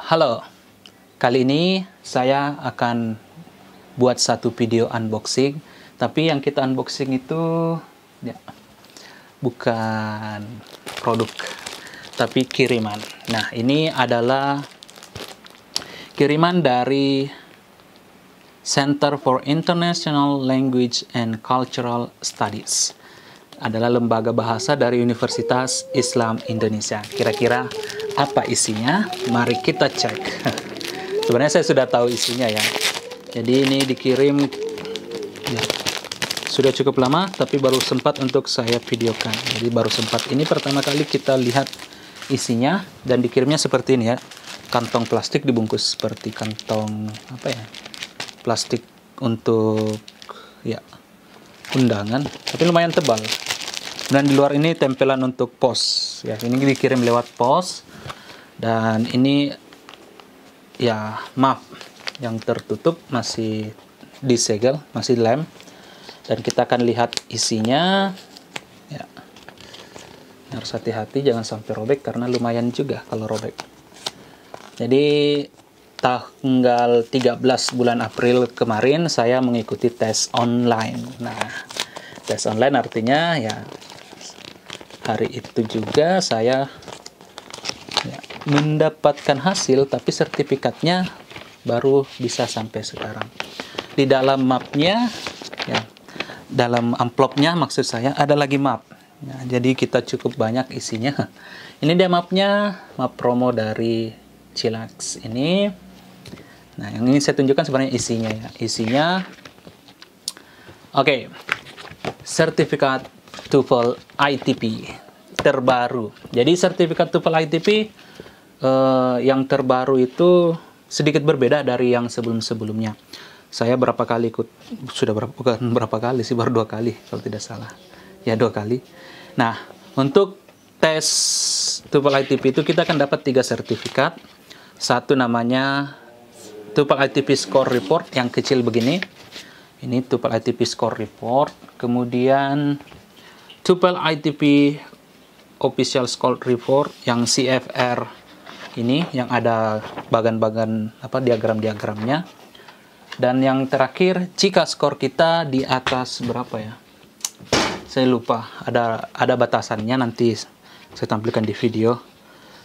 Halo, kali ini saya akan buat satu video unboxing, tapi yang kita unboxing itu ya, bukan produk, tapi kiriman. Nah, ini adalah kiriman dari Center for International Language and Cultural Studies. Adalah lembaga bahasa dari Universitas Islam Indonesia. Kira-kira apa isinya? Mari kita cek. Sebenarnya saya sudah tahu isinya ya. Jadi ini dikirim ya, sudah cukup lama, tapi baru sempat untuk saya videokan. Jadi baru sempat. Ini pertama kali kita lihat isinya, dan dikirimnya seperti ini ya. Kantong plastik dibungkus seperti kantong apa ya? Plastik untuk ya undangan, tapi lumayan tebal. Dan di luar ini tempelan untuk pos ya, ini dikirim lewat pos. Dan ini ya map yang tertutup, masih disegel, masih lem. Dan kita akan lihat isinya ya. Harus hati-hati jangan sampai robek, karena lumayan juga kalau robek. Jadi tanggal 13 bulan April kemarin saya mengikuti tes online. Nah, tes online artinya ya hari itu juga saya ya, mendapatkan hasil, tapi sertifikatnya baru bisa sampai sekarang. Di dalam mapnya, ya, dalam amplopnya maksud saya ada lagi map. Ya, jadi kita cukup banyak isinya. Ini dia mapnya, map promo dari Chillax ini. Nah, yang ini saya tunjukkan sebenarnya isinya ya. Isinya, oke, sertifikat TOEFL ITP terbaru. Jadi sertifikat TOEFL ITP yang terbaru itu sedikit berbeda dari yang sebelum-sebelumnya. Saya berapa kali ikut, bukan berapa kali sih, baru 2 kali kalau tidak salah. Ya 2 kali. Nah, untuk tes TOEFL ITP itu kita akan dapat 3 sertifikat. Satu namanya TOEFL ITP Score Report yang kecil begini. Ini TOEFL ITP Score Report. Kemudian TOEFL ITP Official Score Report yang CFR ini, yang ada bagan-bagan apa diagram-diagramnya. Dan yang terakhir, jika skor kita di atas berapa ya? Saya lupa, ada batasannya, nanti saya tampilkan di video.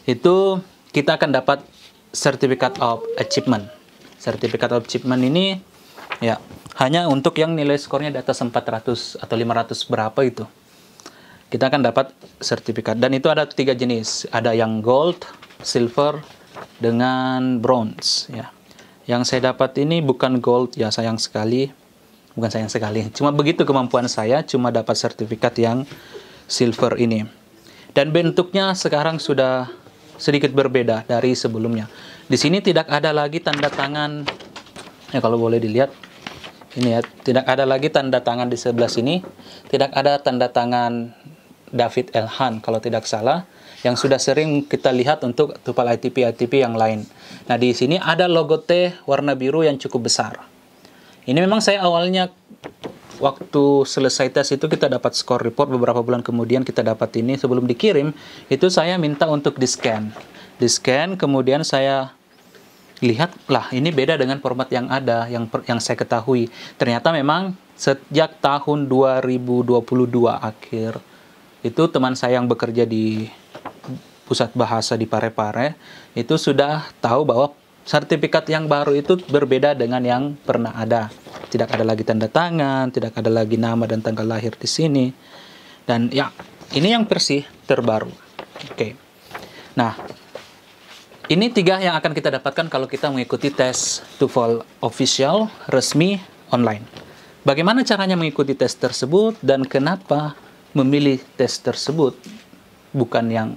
Itu kita akan dapat Certificate of Achievement. Certificate of Achievement ini ya hanya untuk yang nilai skornya di atas 400 atau 500 berapa itu. Kita akan dapat sertifikat, dan itu ada 3 jenis. Ada yang gold, silver, dengan bronze ya. Yang saya dapat ini bukan gold ya, sayang sekali. Bukan sayang sekali, cuma begitu kemampuan saya, cuma dapat sertifikat yang silver ini. Dan bentuknya sekarang sudah sedikit berbeda dari sebelumnya. Di sini tidak ada lagi tanda tangan ya, kalau boleh dilihat ini ya, tidak ada lagi tanda tangan di sebelah sini. Tidak ada tanda tangan David Elhan kalau tidak salah, yang sudah sering kita lihat untuk TOEFL ITP yang lain. Nah, di sini ada logo T warna biru yang cukup besar. Ini memang saya awalnya waktu selesai tes itu kita dapat score report, beberapa bulan kemudian kita dapat ini. Sebelum dikirim itu saya minta untuk di-scan. Di-scan, kemudian saya lihat lah ini beda dengan format yang ada, yang saya ketahui. Ternyata memang sejak tahun 2022 akhir itu teman saya yang bekerja di pusat bahasa di Parepare itu sudah tahu bahwa sertifikat yang baru itu berbeda dengan yang pernah ada. Tidak ada lagi tanda tangan, tidak ada lagi nama dan tanggal lahir di sini. Dan ya, ini yang versi terbaru. Oke. Nah, ini 3 yang akan kita dapatkan kalau kita mengikuti tes TOEFL official resmi online. Bagaimana caranya mengikuti tes tersebut dan kenapa memilih tes tersebut bukan yang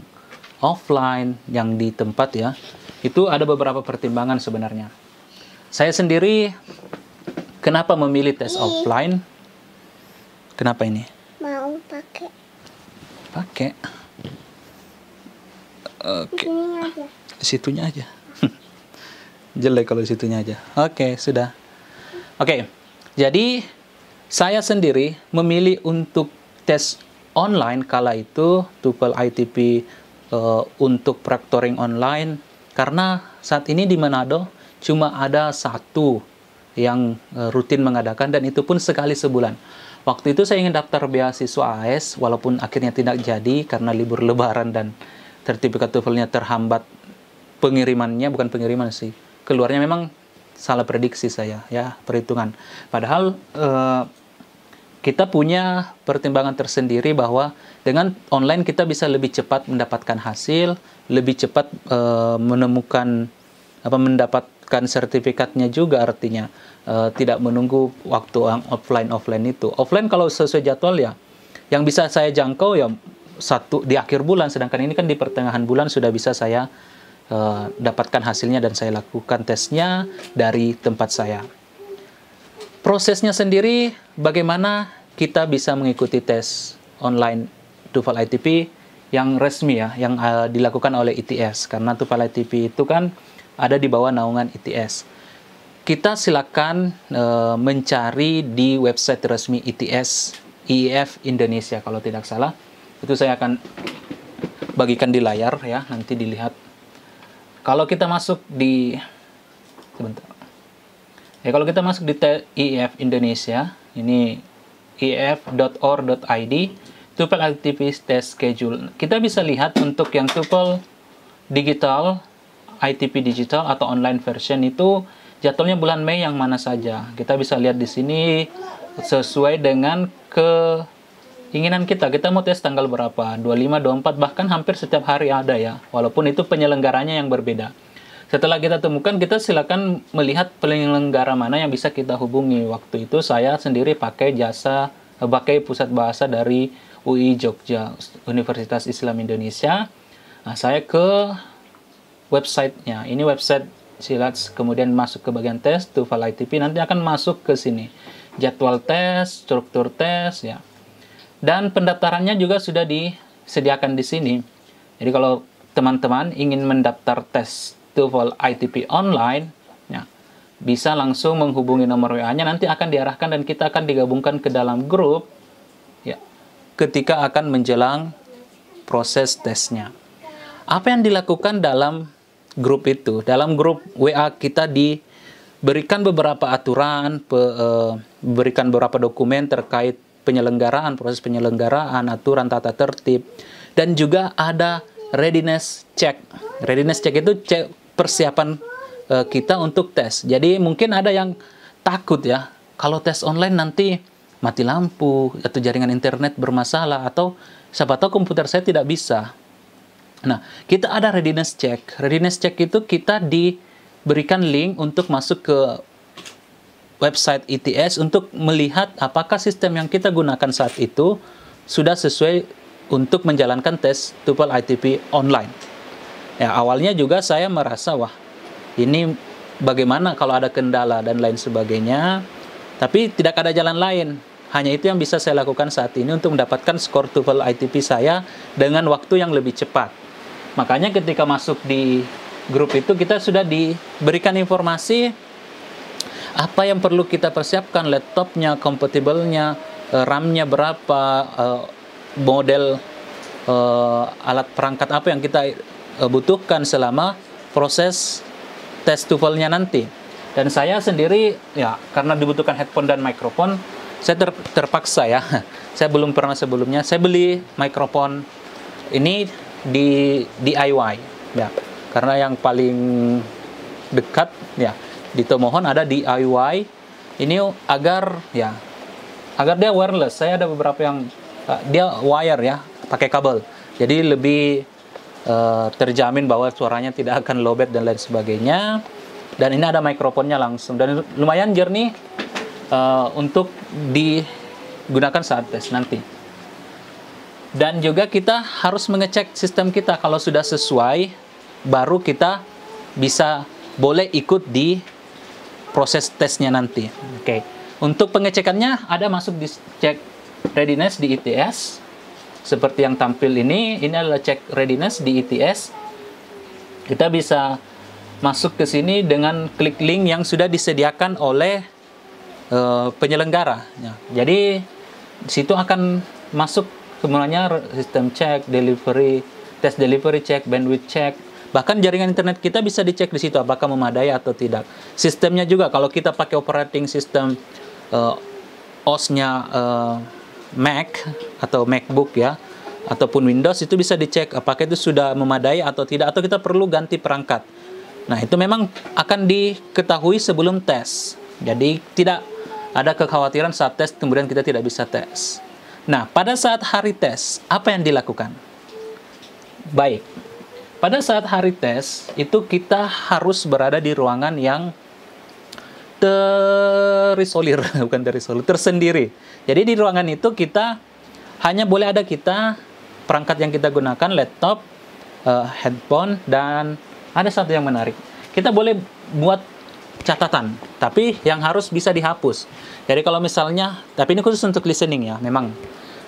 offline, yang di tempat ya. Itu ada beberapa pertimbangan sebenarnya. Saya sendiri kenapa memilih tes offline? Kenapa ini? Mau pakai. Pakai. Oke. Di situnya aja. Jelek kalau di situnya aja. Oke, sudah. Oke. Jadi saya sendiri memilih untuk tes online kala itu TOEFL ITP untuk proctoring online Karena saat ini di Manado cuma ada satu yang rutin mengadakan, dan itu pun sekali sebulan. Waktu itu saya ingin daftar beasiswa AS, walaupun akhirnya tidak jadi karena libur lebaran dan sertifikat TOEFL-nya terhambat pengirimannya, bukan pengiriman sih, keluarnya memang salah prediksi saya, ya, perhitungan. Padahal kita punya pertimbangan tersendiri bahwa dengan online kita bisa lebih cepat mendapatkan hasil, lebih cepat mendapatkan sertifikatnya juga, artinya tidak menunggu waktu offline itu. Offline kalau sesuai jadwal ya, yang bisa saya jangkau ya satu di akhir bulan, sedangkan ini kan di pertengahan bulan sudah bisa saya dapatkan hasilnya dan saya lakukan tesnya dari tempat saya. Prosesnya sendiri, bagaimana kita bisa mengikuti tes online TOEFL ITP yang resmi ya, yang dilakukan oleh ITS, karena TOEFL ITP itu kan ada di bawah naungan ITS. Kita silakan mencari di website resmi ITS, IEF Indonesia kalau tidak salah. Itu saya akan bagikan di layar ya, nanti dilihat. Kalau kita masuk di kalau kita masuk di IEF Indonesia, ini ief.or.id, TOEFL ITP test schedule. Kita bisa lihat untuk yang TOEFL digital, ITP digital atau online version itu jadwalnya bulan Mei yang mana saja. Kita bisa lihat di sini sesuai dengan keinginan kita. Kita mau tes tanggal berapa? 25, 24, bahkan hampir setiap hari ada ya. Walaupun itu penyelenggaranya yang berbeda. Setelah kita temukan, kita silakan melihat penyelenggara mana yang bisa kita hubungi. Waktu itu saya sendiri pakai pusat bahasa dari UI Jogja, Universitas Islam Indonesia. Nah, saya ke websitenya. Ini website SILATS, kemudian masuk ke bagian tes, TOEFL ITP, nanti akan masuk ke sini. Jadwal tes, struktur tes, ya. Dan pendaftarannya juga sudah disediakan di sini. Jadi kalau teman-teman ingin mendaftar tes TOEFL ITP online, ya, bisa langsung menghubungi nomor WA-nya, nanti akan diarahkan dan kita akan digabungkan ke dalam grup ya, ketika akan menjelang proses tesnya. Apa yang dilakukan dalam grup itu? Dalam grup WA kita diberikan beberapa aturan, berikan beberapa dokumen terkait penyelenggaraan, proses penyelenggaraan, aturan tata tertib, dan juga ada readiness check. Readiness check itu cek persiapan kita untuk tes. Jadi mungkin ada yang takut ya, kalau tes online nanti mati lampu atau jaringan internet bermasalah atau siapa tahu komputer saya tidak bisa. Nah, kita ada readiness check. Readiness check itu kita diberikan link untuk masuk ke website ITS untuk melihat apakah sistem yang kita gunakan saat itu sudah sesuai untuk menjalankan tes TOEFL ITP online. Ya, awalnya juga saya merasa, wah, ini bagaimana kalau ada kendala dan lain sebagainya. Tapi tidak ada jalan lain. Hanya itu yang bisa saya lakukan saat ini untuk mendapatkan skor TOEFL ITP saya dengan waktu yang lebih cepat. Makanya ketika masuk di grup itu kita sudah diberikan informasi apa yang perlu kita persiapkan, laptopnya, kompatibelnya, RAM-nya berapa, model alat perangkat apa yang kita butuhkan selama proses tes TOEFL-nya nanti. Dan saya sendiri ya, karena dibutuhkan headphone dan mikrofon, saya terpaksa ya. Saya belum pernah sebelumnya. Saya beli mikrofon ini di DIY ya. Karena yang paling dekat ya di Tomohon ada DIY. Ini agar dia wireless. Saya ada beberapa yang dia wire ya, pakai kabel. Jadi lebih terjamin bahwa suaranya tidak akan lowbat dan lain sebagainya. Dan ini ada mikrofonnya langsung dan lumayan jernih untuk digunakan saat tes nanti. Dan juga kita harus mengecek sistem kita, kalau sudah sesuai baru kita bisa boleh ikut di proses tesnya nanti. Oke. Untuk pengecekannya ada masuk di cek readiness di ITS. Seperti yang tampil ini adalah cek readiness di ITS. Kita bisa masuk ke sini dengan klik link yang sudah disediakan oleh penyelenggara. Ya. Jadi di situ akan masuk semuanya sistem cek, delivery, test delivery check, bandwidth check, Bahkan jaringan internet kita bisa dicek di situ apakah memadai atau tidak. Sistemnya juga kalau kita pakai operating system OS-nya Mac atau MacBook ya, ataupun Windows, itu bisa dicek apakah itu sudah memadai atau tidak, atau kita perlu ganti perangkat. Nah, itu memang akan diketahui sebelum tes. Jadi tidak ada kekhawatiran saat tes kemudian kita tidak bisa tes. Nah, pada saat hari tes, apa yang dilakukan? Baik, pada saat hari tes, itu kita harus berada di ruangan yang terisolir, bukan terisolir, tersendiri. Jadi di ruangan itu kita hanya boleh ada kita, perangkat yang kita gunakan, laptop, handphone, dan ada satu yang menarik. Kita boleh buat catatan, tapi yang harus bisa dihapus. Jadi kalau misalnya, tapi ini khusus untuk listening ya, memang.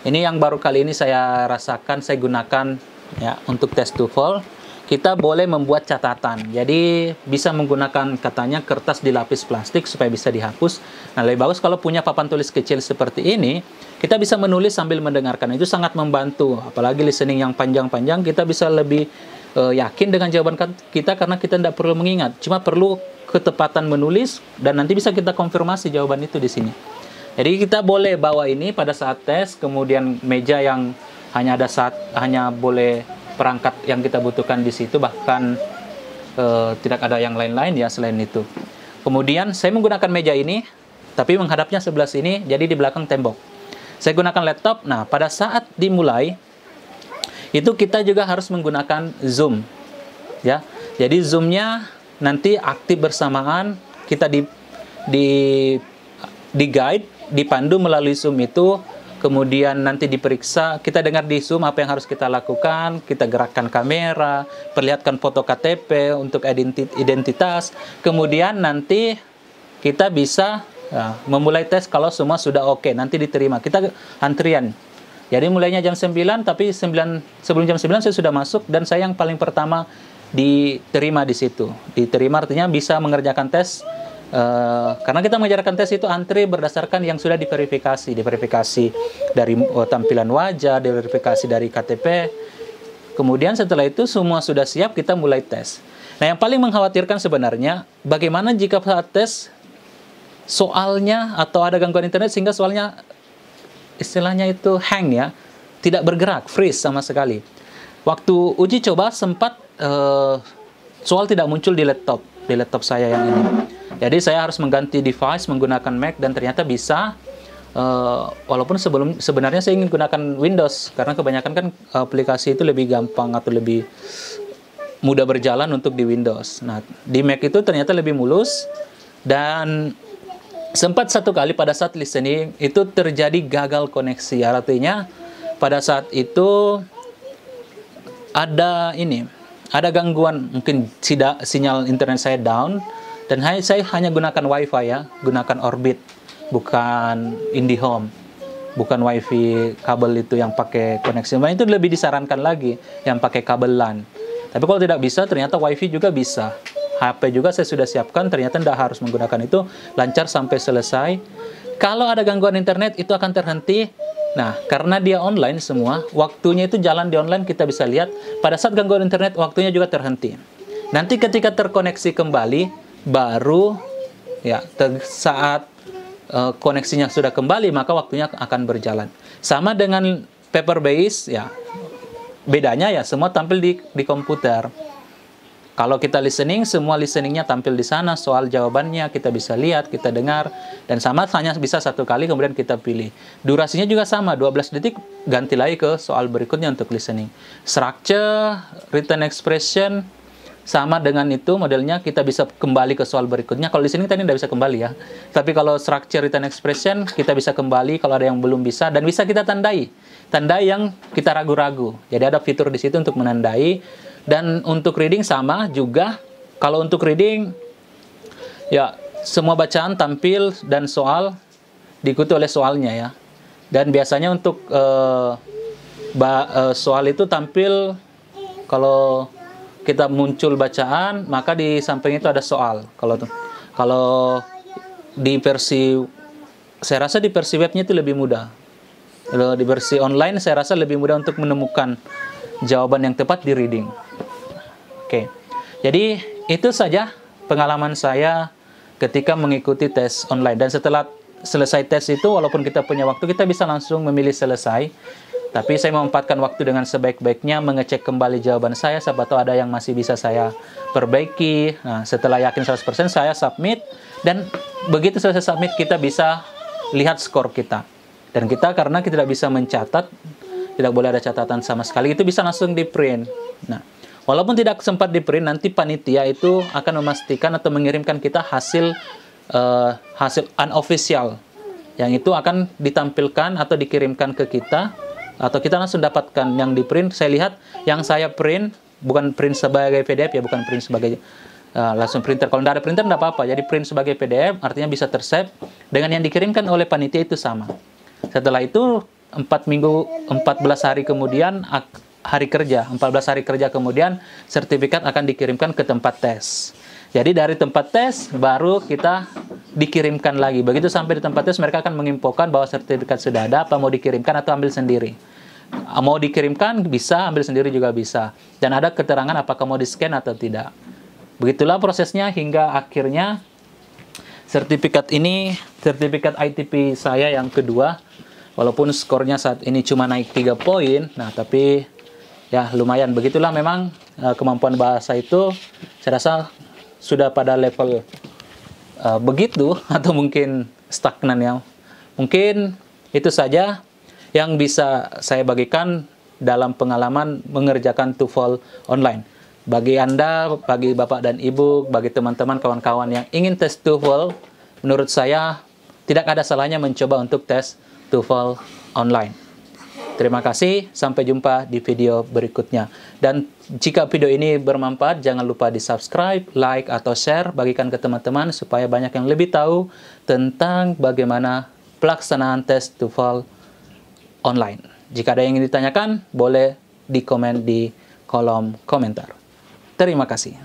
Ini yang baru kali ini saya rasakan, saya gunakan ya untuk tes TOEFL. Kita boleh membuat catatan. Jadi bisa menggunakan katanya kertas dilapis plastik supaya bisa dihapus. Nah, lebih bagus kalau punya papan tulis kecil seperti ini, kita bisa menulis sambil mendengarkan. Itu sangat membantu. Apalagi listening yang panjang-panjang, kita bisa lebih yakin dengan jawaban kita karena kita tidak perlu mengingat. Cuma perlu ketepatan menulis dan nanti bisa kita konfirmasi jawaban itu di sini. Jadi kita boleh bawa ini pada saat tes, kemudian meja yang hanya boleh perangkat yang kita butuhkan di situ, bahkan tidak ada yang lain-lain ya selain itu. Kemudian saya menggunakan meja ini, tapi menghadapnya sebelah sini, jadi di belakang tembok. Saya gunakan laptop. Nah, pada saat dimulai, itu kita juga harus menggunakan Zoom, ya. Jadi Zoom-nya nanti aktif bersamaan, kita di guide, dipandu melalui Zoom itu. Kemudian nanti diperiksa, kita dengar di Zoom apa yang harus kita lakukan, kita gerakkan kamera, perlihatkan foto KTP untuk identitas, kemudian nanti kita bisa memulai tes kalau semua sudah oke, nanti diterima. Kita antrian. Jadi mulainya jam 9, tapi sebelum jam 9 saya sudah masuk, dan saya yang paling pertama diterima di situ. Diterima artinya bisa mengerjakan tes. Karena kita mengerjakan tes itu antri berdasarkan yang sudah diverifikasi dari tampilan wajah, diverifikasi dari KTP. Kemudian setelah itu semua sudah siap, kita mulai tes. Nah, yang paling mengkhawatirkan sebenarnya bagaimana jika saat tes soalnya atau ada gangguan internet sehingga soalnya istilahnya itu hang ya, tidak bergerak, freeze sama sekali. Waktu uji coba sempat soal tidak muncul di laptop saya yang ini. Jadi saya harus mengganti device menggunakan Mac, dan ternyata bisa, walaupun sebenarnya saya ingin gunakan Windows karena kebanyakan kan aplikasi itu lebih gampang atau lebih mudah berjalan untuk di Windows. Nah, di Mac itu ternyata lebih mulus, dan sempat satu kali pada saat listening itu terjadi gagal koneksi. Artinya pada saat itu ada gangguan, mungkin sinyal internet saya down. Dan saya hanya gunakan WiFi ya, gunakan Orbit, bukan IndiHome, bukan WiFi kabel itu yang pakai koneksi. Nah, itu lebih disarankan lagi yang pakai kabel LAN. Tapi kalau tidak bisa, ternyata WiFi juga bisa. HP juga saya sudah siapkan, ternyata tidak harus menggunakan itu, lancar sampai selesai. Kalau ada gangguan internet, itu akan terhenti. Nah, karena dia online semua, waktunya itu jalan di online, kita bisa lihat. Pada saat gangguan internet, waktunya juga terhenti. Nanti ketika terkoneksi kembali, baru ya saat koneksinya sudah kembali, maka waktunya akan berjalan. Sama dengan paper base ya, bedanya ya semua tampil di komputer. Kalau kita listening, semua listeningnya tampil di sana, soal jawabannya kita bisa lihat, kita dengar, dan sama hanya bisa satu kali kemudian kita pilih. Durasinya juga sama, 12 detik, ganti lagi ke soal berikutnya untuk listening. Structure, written expression, sama dengan itu modelnya, kita bisa kembali ke soal berikutnya. Kalau listening tadi tidak bisa kembali ya. Tapi kalau structure, written expression, kita bisa kembali kalau ada yang belum bisa, dan bisa kita tandai. Tandai yang kita ragu-ragu. Jadi ada fitur di situ untuk menandai. Dan untuk reading sama juga. Kalau untuk reading, ya semua bacaan tampil dan soal diikuti oleh soalnya ya. Dan biasanya untuk soal itu tampil, kalau kita muncul bacaan, maka di samping itu ada soal. Kalau di versi, saya rasa di versi webnya itu lebih mudah. Kalau di versi online, saya rasa lebih mudah untuk menemukan jawaban yang tepat di reading. Oke. Jadi itu saja pengalaman saya ketika mengikuti tes online. Dan setelah selesai tes itu, walaupun kita punya waktu, kita bisa langsung memilih selesai. Tapi saya memanfaatkan waktu dengan sebaik-baiknya, mengecek kembali jawaban saya, siapa tahu ada yang masih bisa saya perbaiki. Nah, setelah yakin 100%, saya submit. Dan begitu selesai submit, kita bisa lihat skor kita. Dan kita, karena kita tidak bisa mencatat, tidak boleh ada catatan sama sekali, itu bisa langsung di print. Nah, walaupun tidak sempat di print, nanti panitia itu akan memastikan atau mengirimkan kita hasil unofficial, yang itu akan ditampilkan atau dikirimkan ke kita, atau kita langsung dapatkan yang di print. Saya lihat yang saya print bukan print sebagai PDF ya, bukan print sebagai langsung printer. Kalau tidak ada printer tidak apa-apa, jadi print sebagai PDF artinya bisa tersave dengan yang dikirimkan oleh panitia itu sama. Setelah itu 14 hari kemudian, hari kerja 14 hari kerja kemudian, sertifikat akan dikirimkan ke tempat tes. Jadi dari tempat tes baru kita dikirimkan lagi. Begitu sampai di tempat tes, mereka akan menginfokan bahwa sertifikat sudah ada, apa mau dikirimkan atau ambil sendiri. Mau dikirimkan bisa, ambil sendiri juga bisa. Dan ada keterangan apakah mau di-scan atau tidak. Begitulah prosesnya hingga akhirnya sertifikat ITP saya yang kedua. Walaupun skornya saat ini cuma naik 3 poin, nah tapi ya lumayan. Begitulah memang kemampuan bahasa itu, saya rasa sudah pada level begitu, atau mungkin stagnan ya. Mungkin itu saja yang bisa saya bagikan dalam pengalaman mengerjakan TOEFL online. Bagi Anda, bagi Bapak dan Ibu, bagi teman-teman, kawan-kawan yang ingin tes TOEFL, menurut saya tidak ada salahnya mencoba untuk tes TOEFL online. Terima kasih, sampai jumpa di video berikutnya. Dan jika video ini bermanfaat, jangan lupa di-subscribe, like, atau share, bagikan ke teman-teman supaya banyak yang lebih tahu tentang bagaimana pelaksanaan tes TOEFL online. Jika ada yang ingin ditanyakan, boleh di komen di kolom komentar. Terima kasih.